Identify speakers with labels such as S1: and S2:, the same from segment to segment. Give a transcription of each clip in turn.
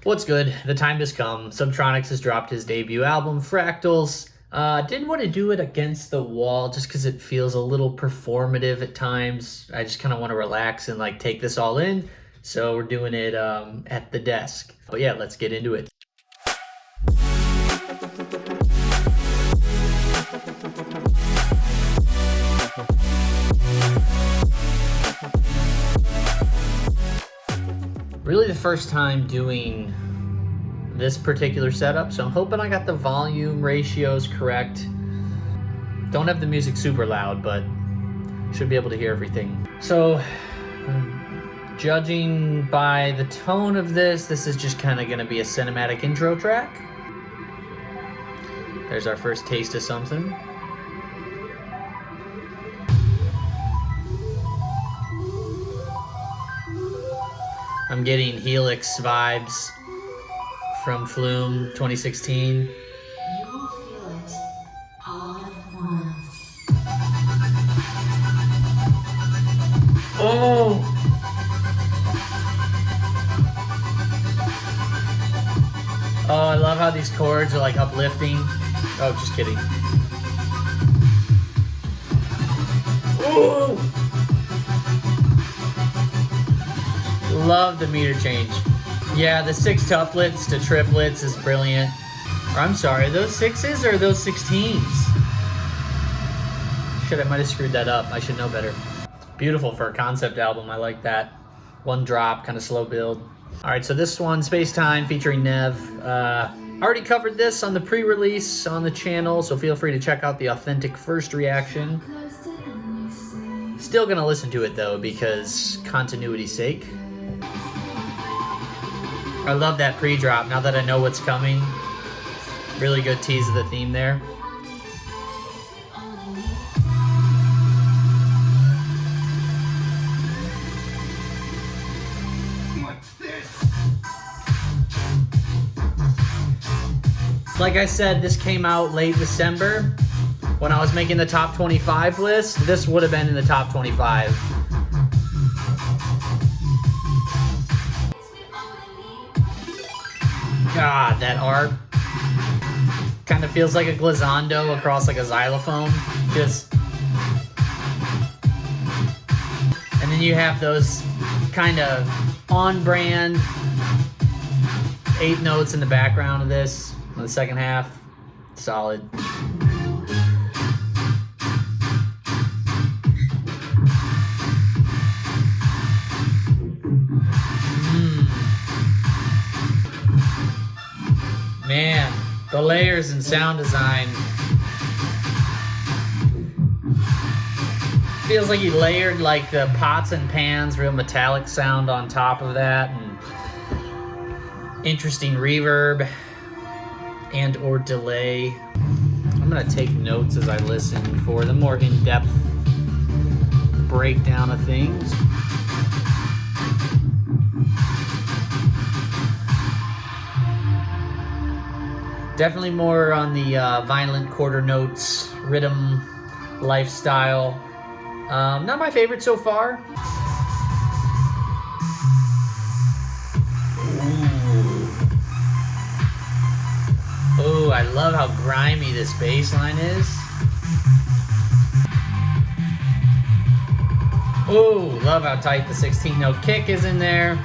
S1: What's good? The time has come. Subtronica has dropped his debut album, Fractals. Didn't want to do it against the wall just because it feels a little performative at times. I just kind of want to relax and like take this all in. So we're doing it at the desk. But yeah, let's get into it. Really the first time doing this particular setup, so I'm hoping I got the volume ratios correct. Don't have the music super loud, but should be able to hear everything. So, judging by the tone of this is just kind of going to be a cinematic intro track. There's our first taste of something. I'm getting Helix vibes from Flume 2016.
S2: You will feel it all at once.
S1: Oh! Oh, I love how these chords are like uplifting. Oh, just kidding. Oh! Love the meter change. Yeah, the 6 tuplets to triplets is brilliant. Or I'm sorry, those 6s or those 16s? Shit, I might have screwed that up. I should know better. Beautiful for a concept album. I like that. One drop, kind of slow build. All right, so this one, Spacetime featuring Nevve. Already covered this on the pre-release on the channel, so feel free to check out the authentic first reaction. Still gonna listen to it though, because continuity's sake. I love that pre-drop now that I know what's coming. Really good tease of the theme there.
S3: What's this?
S1: Like I said, this came out late December. When I was making the top 25 list, this would have been in the top 25. God, that art kind of feels like a glissando across like a xylophone. Just, and then you have those kind of on-brand 8 notes in the background of this. In the second half, solid. Man, the layers and sound design. Feels like he layered like the pots and pans, real metallic sound on top of that, and interesting reverb and or delay. I'm gonna take notes as I listen for the more in-depth breakdown of things. Definitely more on the violent quarter notes, rhythm, lifestyle. Not my favorite so far. Oh, I love how grimy this bass line is. Oh, love how tight the 16-note kick is in there.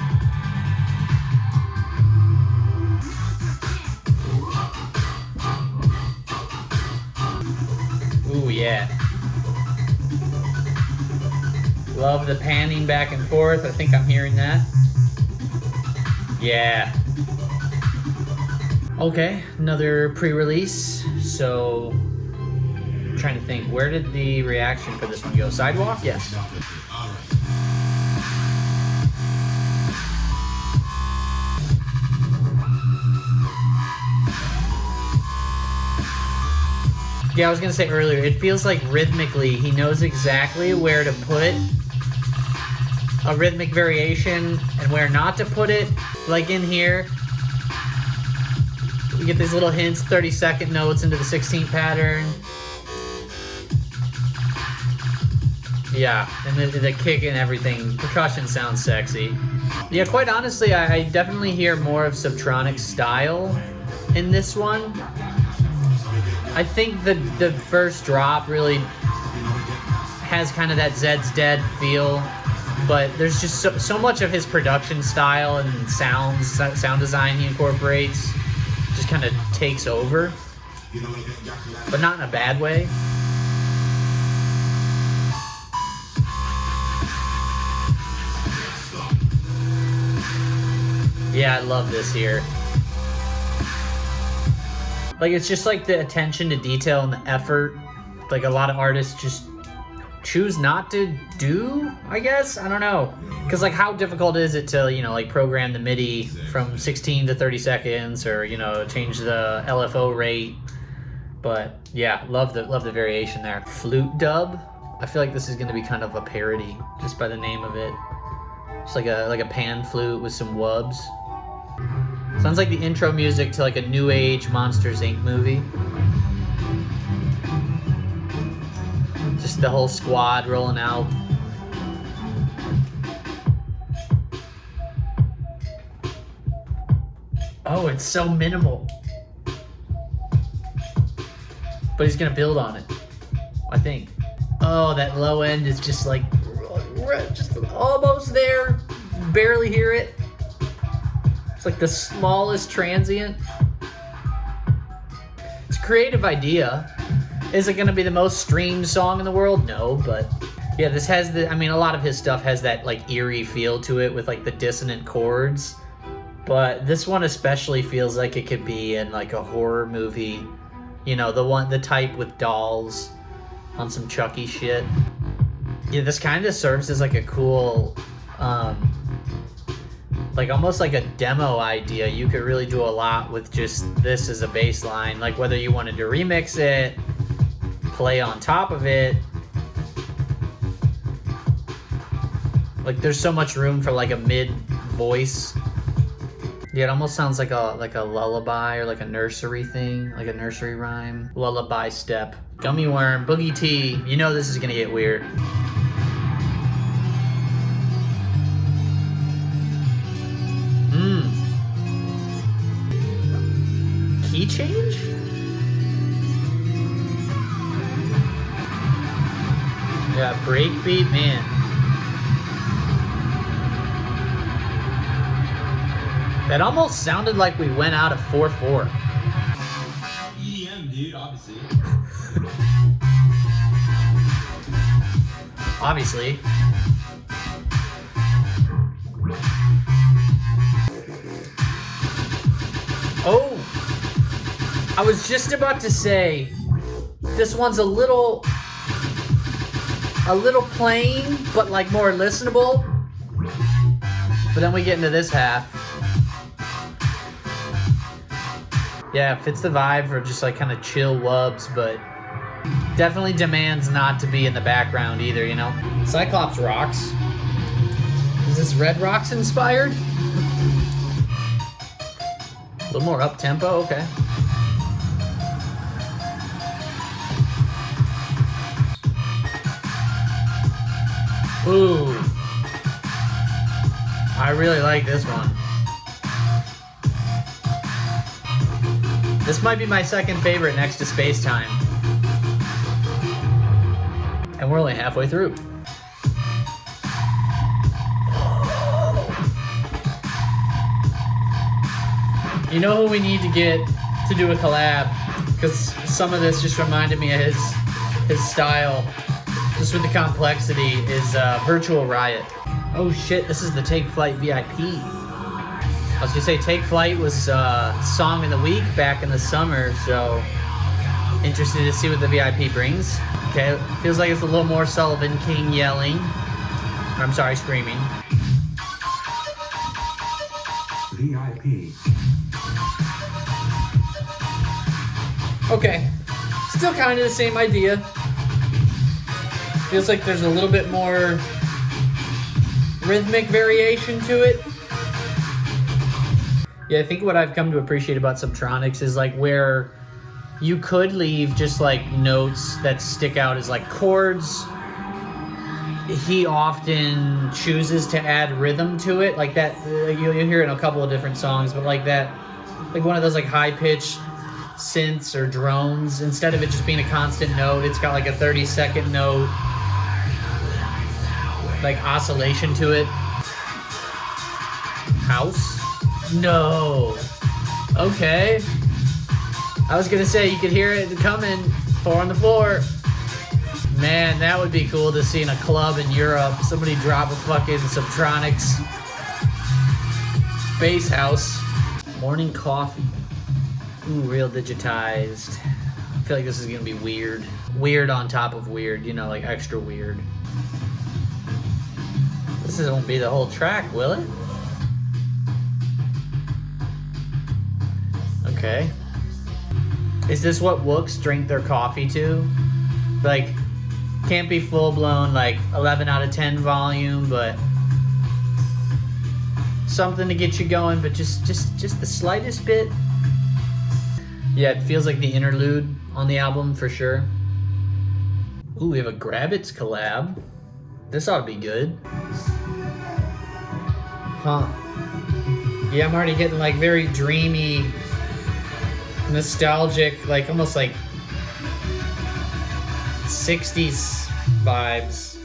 S1: Ooh, yeah. Love the panning back and forth. I think I'm hearing that. Yeah. Okay, another pre-release. So, I'm trying to think, where did the reaction for this one go? Sidewalk? Yes. Yeah, I was gonna say earlier, it feels like rhythmically he knows exactly where to put a rhythmic variation and where not to put it. Like in here, we get these little hints, 30-second notes into the 16th pattern. Yeah, and the kick and everything. Percussion sounds sexy. Yeah, quite honestly, I definitely hear more of Subtronic's style in this one. I think the first drop really has kind of that Zeds Dead feel, but there's just so much of his production style and sound design he incorporates just kind of takes over, but not in a bad way. Yeah, I love this here. Like, it's just like the attention to detail and the effort, like a lot of artists just choose not to do, I guess? I don't know. Because, like, how difficult is it to, you know, like, program the MIDI from 16 to 30 seconds or, you know, change the LFO rate? But, yeah, love the variation there. Flute Dub. I feel like this is going to be kind of a parody, just by the name of it. It's like a pan flute with some wubs. Sounds like the intro music to, like, a new age Monsters, Inc. movie. Just the whole squad rolling out. Oh, it's so minimal. But he's gonna build on it, I think. Oh, that low end is just like, just almost there. Barely hear it. It's like the smallest transient. It's a creative idea. Is it gonna be the most streamed song in the world? No, but yeah, this has a lot of his stuff has that like eerie feel to it with like the dissonant chords. But this one especially feels like it could be in like a horror movie. You know, the type with dolls on some Chucky shit. Yeah, this kind of serves as like a cool, like almost like a demo idea. You could really do a lot with just this as a bass line. Like whether you wanted to remix it, play on top of it. Like there's so much room for like a mid voice. Yeah, it almost sounds like a lullaby or like a nursery thing, like a nursery rhyme. Lullaby step. Gummy worm, Boogie T. You know this is gonna get weird. Key change? Yeah, breakbeat, man. That almost sounded like we went out of 4/4.
S3: EDM, dude, obviously.
S1: Obviously. Oh! I was just about to say, this one's a little plain, but like more listenable. But then we get into this half. Yeah, it fits the vibe for just like kind of chill wubs, but definitely demands not to be in the background either, you know? Cyclops rocks. Is this Red Rocks inspired? A little more up-tempo, okay. Ooh. I really like this one. This might be my second favorite next to Spacetime. And we're only halfway through. You know who we need to get to do a collab? Because some of this just reminded me of his style. Just with the complexity is Virtual Riot. Oh shit, this is the Take Flight VIP. I was gonna say Take Flight was Song of the Week back in the summer, so interested to see what the VIP brings. Okay, feels like it's a little more Sullivan King yelling. I'm sorry, screaming.
S4: VIP.
S1: Okay, still kind of the same idea. Feels like there's a little bit more rhythmic variation to it. Yeah, I think what I've come to appreciate about Subtronics is like where you could leave just like notes that stick out as like chords he often chooses to add rhythm to it, like that. You'll hear it in a couple of different songs, but like that, like one of those like high-pitched synths or drones. Instead of it just being a constant note, it's got like a 30-second note, like oscillation to it. House? No. Okay. I was gonna say you could hear it coming. 4 on the floor. Man, that would be cool to see in a club in Europe. Somebody drop a fucking Subtronics bass house. Morning coffee. Ooh, real digitized. I feel like this is gonna be weird. Weird on top of weird, you know, like extra weird. This won't be the whole track, will it? Okay. Is this what Wooks drink their coffee to? Like, can't be full-blown, like, 11 out of 10 volume, but something to get you going, but just the slightest bit. Yeah, it feels like the interlude on the album for sure. Ooh, we have a Grabbitz collab. This ought to be good. Huh. Yeah, I'm already getting like very dreamy, nostalgic, like almost like 60s vibes.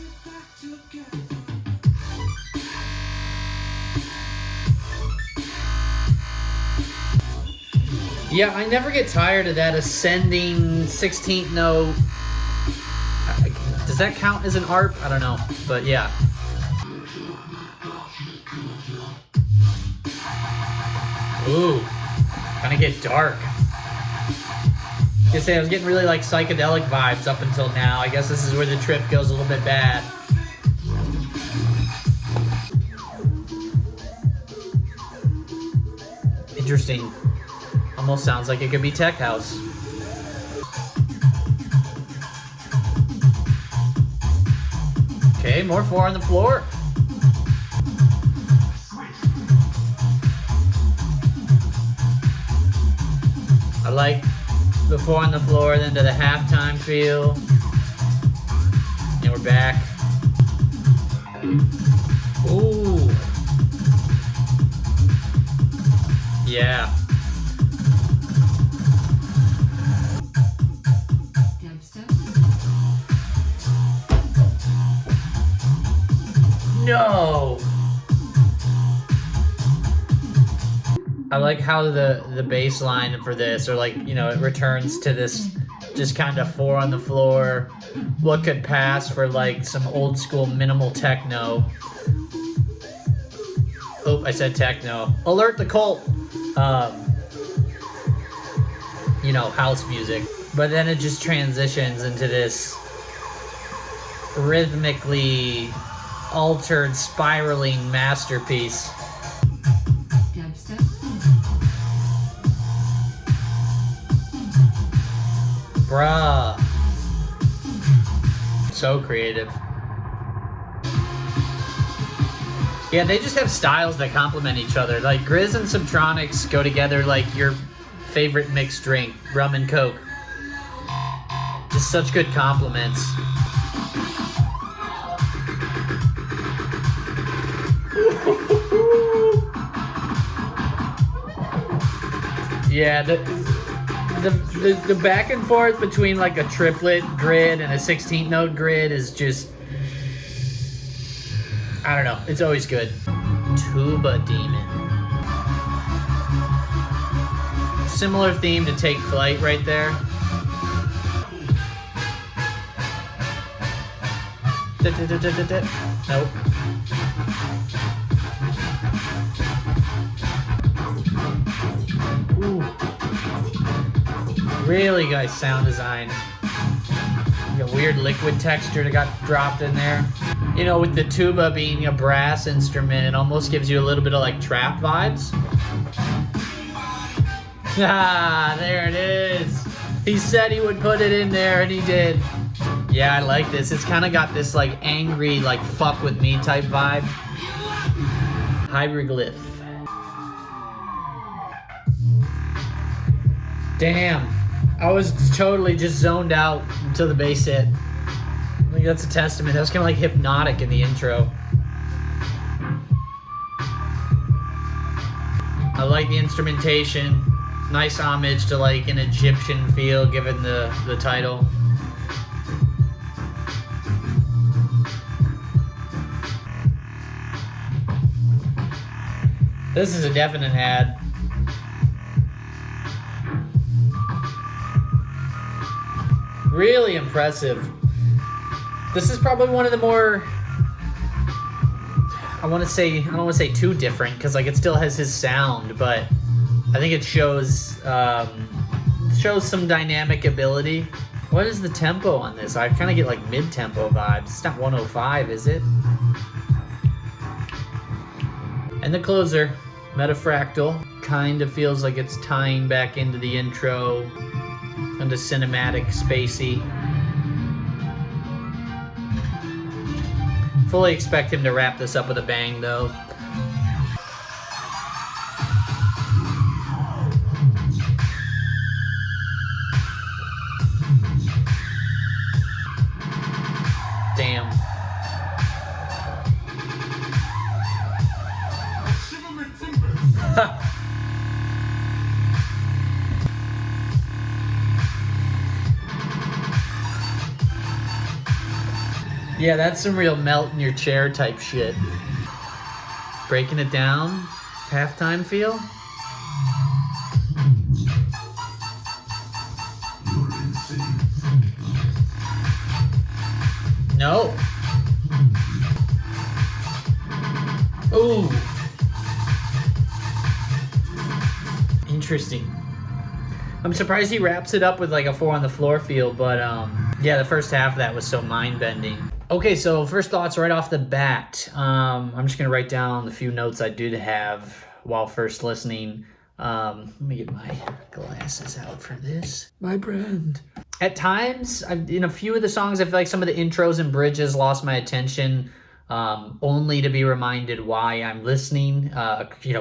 S1: Yeah, I never get tired of that ascending 16th note. Does that count as an ARP? I don't know, but yeah. Ooh, kind of get dark. I say I was getting really like psychedelic vibes up until now. I guess this is where the trip goes a little bit bad. Interesting. Almost sounds like it could be tech house. Okay, more 4 on the floor. I like the 4 on the floor, then to the halftime feel. And we're back. Ooh. Yeah. No. I like how the bass line for this, or like, you know, it returns to this just kind of 4 on the floor. What could pass for like some old school minimal techno. Oh, I said techno. Alert the cult. You know, house music. But then it just transitions into this rhythmically altered, spiraling masterpiece. Bruh. So creative. Yeah, they just have styles that complement each other. Like GRIZ and Subtronics go together like your favorite mixed drink, rum and coke. Just such good compliments. Yeah, the back and forth between like a triplet grid and a 16th note grid is just, I don't know, it's always good. Tuba Demon. Similar theme to Take Flight right there. Nope. Ooh. Really nice sound design. Like a weird liquid texture that got dropped in there. You know, with the tuba being a brass instrument, it almost gives you a little bit of like trap vibes. Ah, there it is. He said he would put it in there, and he did. Yeah, I like this. It's kind of got this like angry, like fuck with me type vibe. Hieroglyph. Damn. I was totally just zoned out until the bass hit. Look think that's a testament. That was kind of like hypnotic in the intro. I like the instrumentation. Nice homage to like an Egyptian feel given the title. This is a definite ad. Really impressive. This is probably one of the more, I don't want to say too different, because like it still has his sound, but I think it shows some dynamic ability. What is the tempo on this? I kind of get like mid-tempo vibes. It's not 105, is it? And the closer, MetaFractal, kind of feels like it's tying back into the intro, kind of cinematic, spacey. Fully expect him to wrap this up with a bang, though. Damn. Yeah, that's some real melt in your chair type shit. Breaking it down, halftime feel. No. Ooh. Interesting. I'm surprised he wraps it up with like a 4 on the floor feel, but yeah, the first half of that was so mind-bending. Okay, so first thoughts right off the bat. I'm just gonna write down the few notes I did have while first listening. Let me get my glasses out for this. My brand. At times, in a few of the songs, I feel like some of the intros and bridges lost my attention, only to be reminded why I'm listening,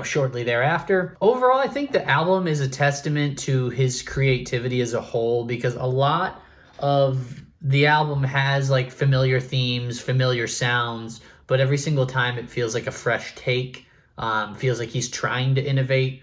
S1: shortly thereafter. Overall, I think the album is a testament to his creativity as a whole, because a lot of the album has like familiar themes, familiar sounds, but every single time it feels like a fresh take. Feels like he's trying to innovate,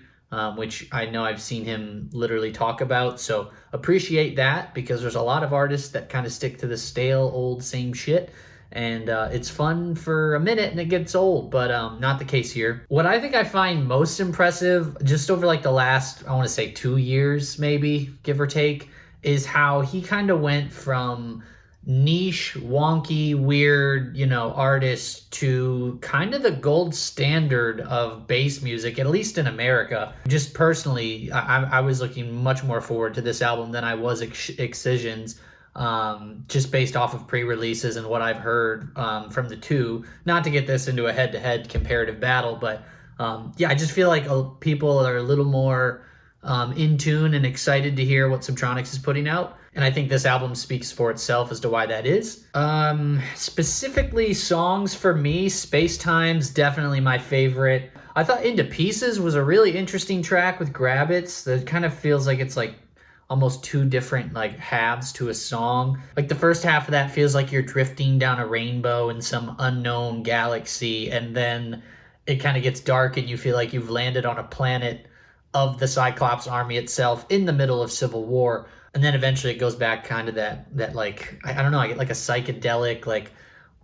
S1: which I know I've seen him literally talk about. So appreciate that, because there's a lot of artists that kind of stick to the stale, old, same shit. And it's fun for a minute and it gets old, but not the case here. What I think I find most impressive, just over like the last, I want to say 2 years maybe, give or take, is how he kind of went from niche, wonky, weird, artist to kind of the gold standard of bass music, at least in America. Just personally, I was looking much more forward to this album than I was Excision's, just based off of pre-releases and what I've heard from the two. Not to get this into a head-to-head comparative battle, but yeah, I just feel like people are a little more in tune and excited to hear what Subtronics is putting out. And I think this album speaks for itself as to why that is. Specifically songs for me, Spacetime's definitely my favorite. I thought Into Pieces was a really interesting track with Grabbitz that kind of feels like it's like almost two different like halves to a song. Like the first half of that feels like you're drifting down a rainbow in some unknown galaxy, and then it kind of gets dark and you feel like you've landed on a planet of the Cyclops army itself in the middle of civil war. And then eventually it goes back kind of that like, I don't know, I get like a psychedelic, like,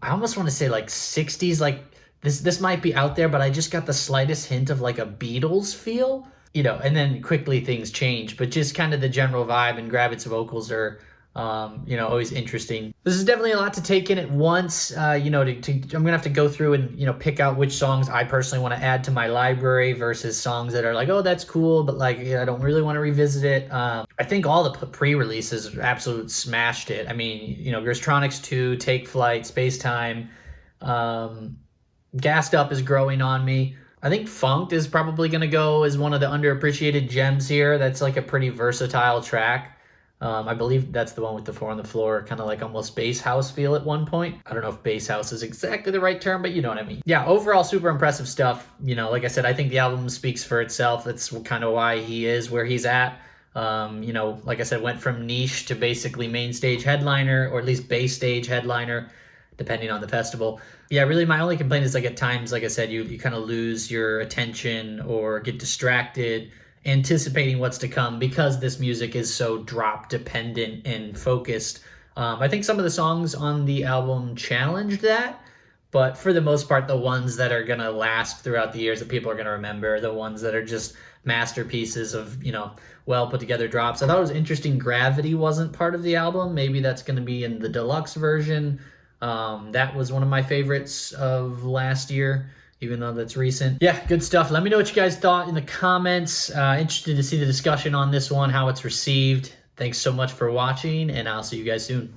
S1: I almost want to say like 60s, like this might be out there, but I just got the slightest hint of like a Beatles feel, and then quickly things change, but just kind of the general vibe, and Grabbitz vocals are, always interesting. This is definitely a lot to take in at once. I'm gonna have to go through and pick out which songs I personally want to add to my library versus songs that are like, oh, that's cool, but like I don't really want to revisit it. I think all the pre-releases absolute smashed it. I mean, Griztronics 2, Take Flight, Spacetime, Gassed Up is growing on me. I think Funked is probably gonna go as one of the underappreciated gems here. That's like a pretty versatile track. I believe that's the one with the 4 on the floor, kind of like almost bass house feel at one point. I don't know if bass house is exactly the right term, but you know what I mean. Yeah, overall super impressive stuff. Like I said, I think the album speaks for itself. That's kind of why he is where he's at. You know, like I said, went from niche to basically main stage headliner, or at least base stage headliner, depending on the festival. Yeah, really my only complaint is like at times, like I said, you kind of lose your attention or get distracted anticipating what's to come because this music is so drop dependent and focused. I think some of the songs on the album challenged that, but for the most part, the ones that are going to last throughout the years that people are going to remember, the ones that are just masterpieces of, you know, well put together drops. I thought it was interesting Gravity wasn't part of the album. Maybe that's going to be in the deluxe version. That was one of my favorites of last year, even though that's recent. Yeah, good stuff. Let me know what you guys thought in the comments. Interested to see the discussion on this one, how it's received. Thanks so much for watching, and I'll see you guys soon.